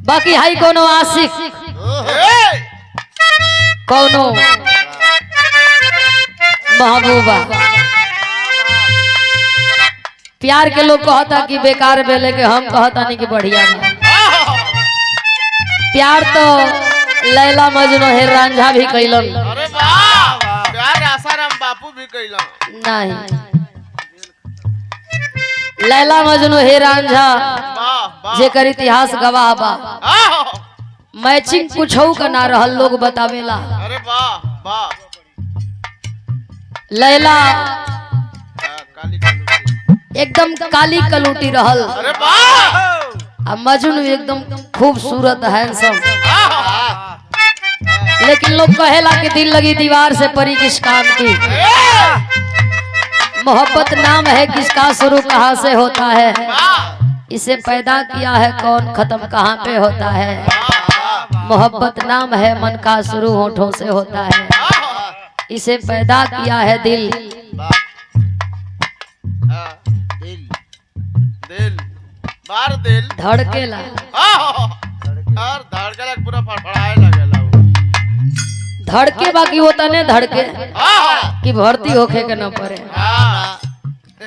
बाकी हाई कोनो आशिक कोनो महबूबा प्यार के लोग कहता कि बेकार बेले के हम कहता नहीं कि बढ़िया प्यार तो लैला मजनू है रांझा भी कैलन। अरे वाह प्यार आसाराम बापू भी कैलन। नहीं लैला मजनू है रांझा जेकर इतिहास गवाह बा मैचिंग कुछ का ना रहल लोग बतावेला। अरे वाह वाह लैला काली एकदम काली कलूटी रहल। अरे वाह मजनू एकदम खूबसूरत हैंडसम। लेकिन लोग कहेला कि दिल लगी दीवार से परी किस काम की। मोहब्बत नाम है किसका शुरू कहाँ से होता है, इसे पैदा किया है कौन खत्म कहाँ पे होता है। मोहब्बत नाम है मन का शुरू होठों से होता है, इसे पैदा किया है दिल। दिल बार दिल धड़केला और धड़केला पूरा फड़फड़ाए लगेला धड़के बाकी होता ने धड़के कि भर्ती होके के न पड़े।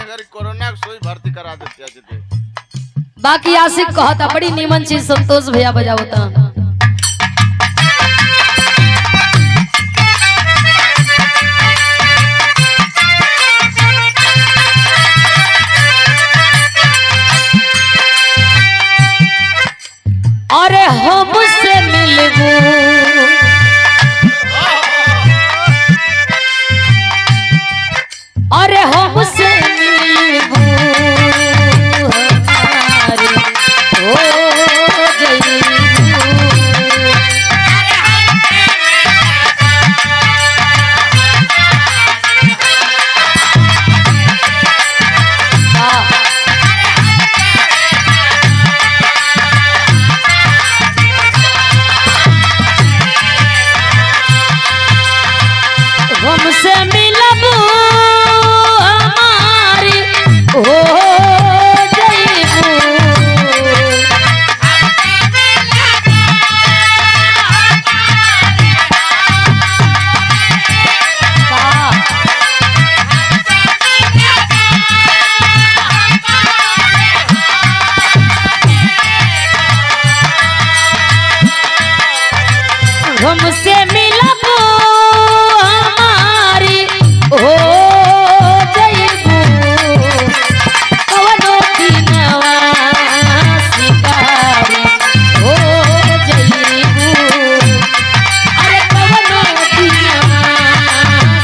अगर कोरोना के सोई भर्ती करा देते आज बाकी आशिक कहता बड़ी नीमन चीज संतोष भैया बजावता। अरे हमसे मिलबू अरे हमसे मिलबू हमारी हो जईबू। हमसे मिलबू हमारी हो जईबू। हमसे मिलबू हमारी हो जईबू कवनो दिनवा शिकारी हो जईबू। अरे कवनो दिनवा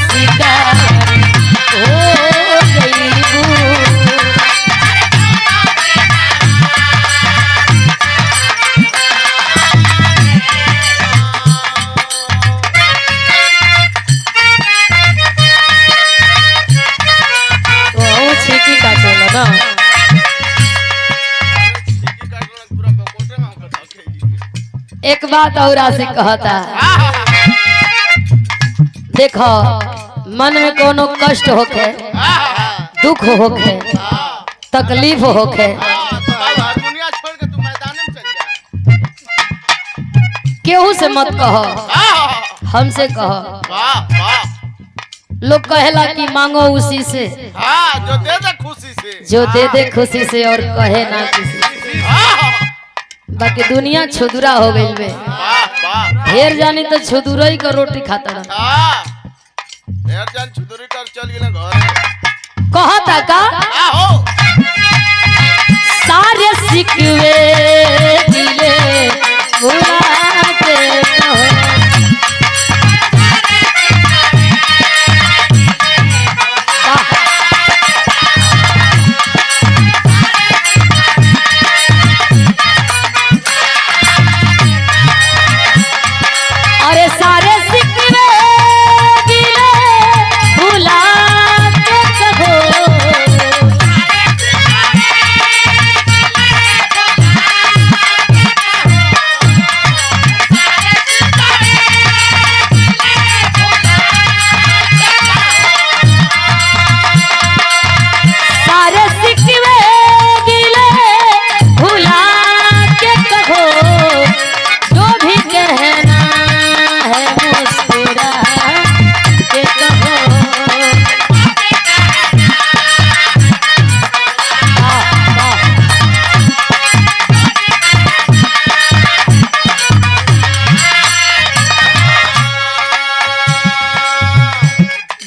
शिकारी हो जईबू। एक बात और आशिक कहता देखो मन में कोनो कष्ट होखे दुख होखे तकलीफ होखे हारमोनिया छोड़ के तू मैदान में चल जा। केहू से मत कहो हमसे कहो। वाह वाह लोग कहेला कि मांगो उसी से जो दे दे खुशी से जो दे दे खुशी से और कहे ना किसी से। बाकी दुनिया छुदुरा हो गई बे ढेर जानी तो छुदुरई का रोटी खाता रहा। ढेर जान छुदुरी कर चल गेले घर कहता का सारे सिकवे दिले भुला के कहो। अरे सारे सिकवे दिले भुला के कहो।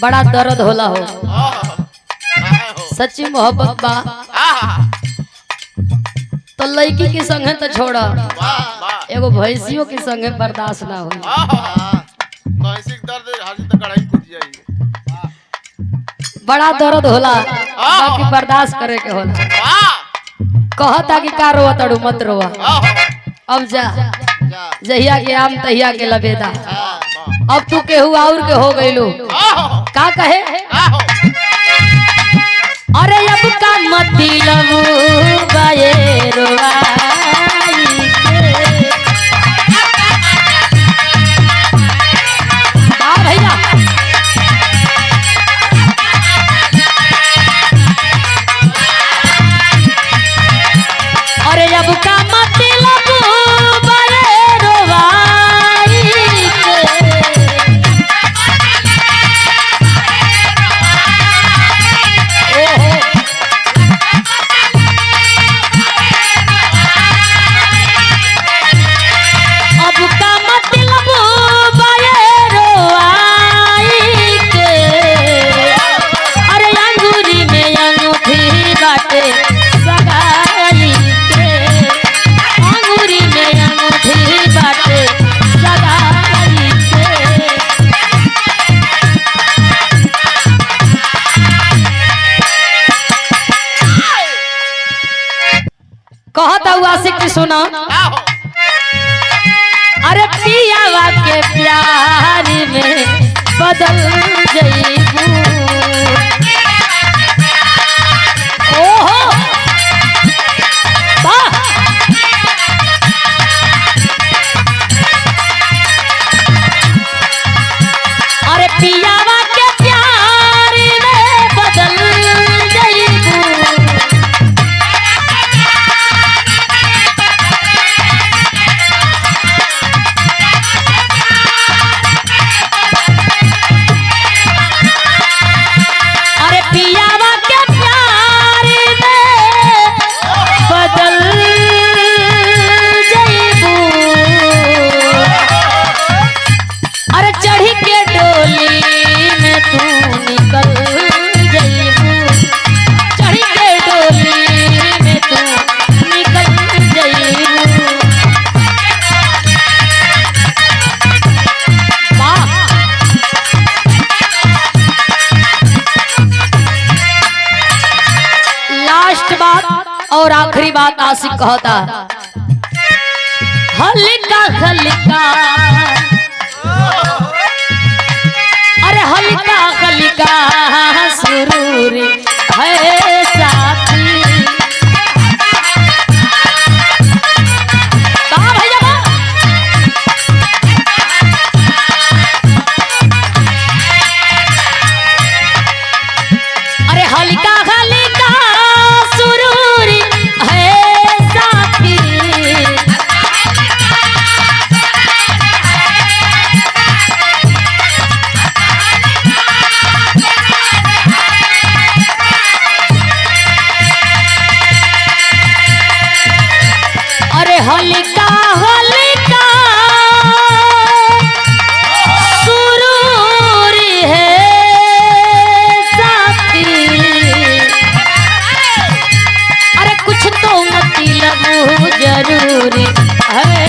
बड़ा दर्द होला हो। काहे हो? सच्ची मोहब्बत बा तो लड़की के संगे तो छोड़ा, वाह एगो भैंसियों के संगे बर्दाश्त ना हो। भैंसी के दर्द हाजी तक कढ़ाई कूद जाई। बड़ा दर्द होला, बाकी बर्दाश्त करे के होला। कहता कि का रोवा तड़ू मत रोवा, अब जा जहिया के आम तहिया के लबेदा। अब तू केहू और के हो गईलू, का कहे अरे अब का मतलब बाये रोवाई के। हाँ भैया अरे अब का मतलब बाये रोवाई के। ओहो अब का मतलब बाये रोवाई के। अरे अंगूरी में अंगूठी बाटे सगाई के, अंगूरी में अंगूठी बाटे सगाई के। कहता हुआ आशिक सुना अरे पियावा के प्यार में बदल जईबू। ओहो वाह अरे पियावा के प्यार में बदल जईबू। अरे पियावा के प्यार में बदल जईबू। अरे चढ़ी के डोली में तू निकल जईबू, चढ़ी के डोली में तू निकल जईबू। वाह लास्ट बात और आखिरी बात आशिक कहता हल्का हल्का अरे हल्का हल्का सुरूर है साथी। कहाँ भैया बा? अरे हल्का हल्का सुरूर है साथी। अरे हल्का हल्का सुरूर है साथी। अरे कुछ तो मतलब जरूरी है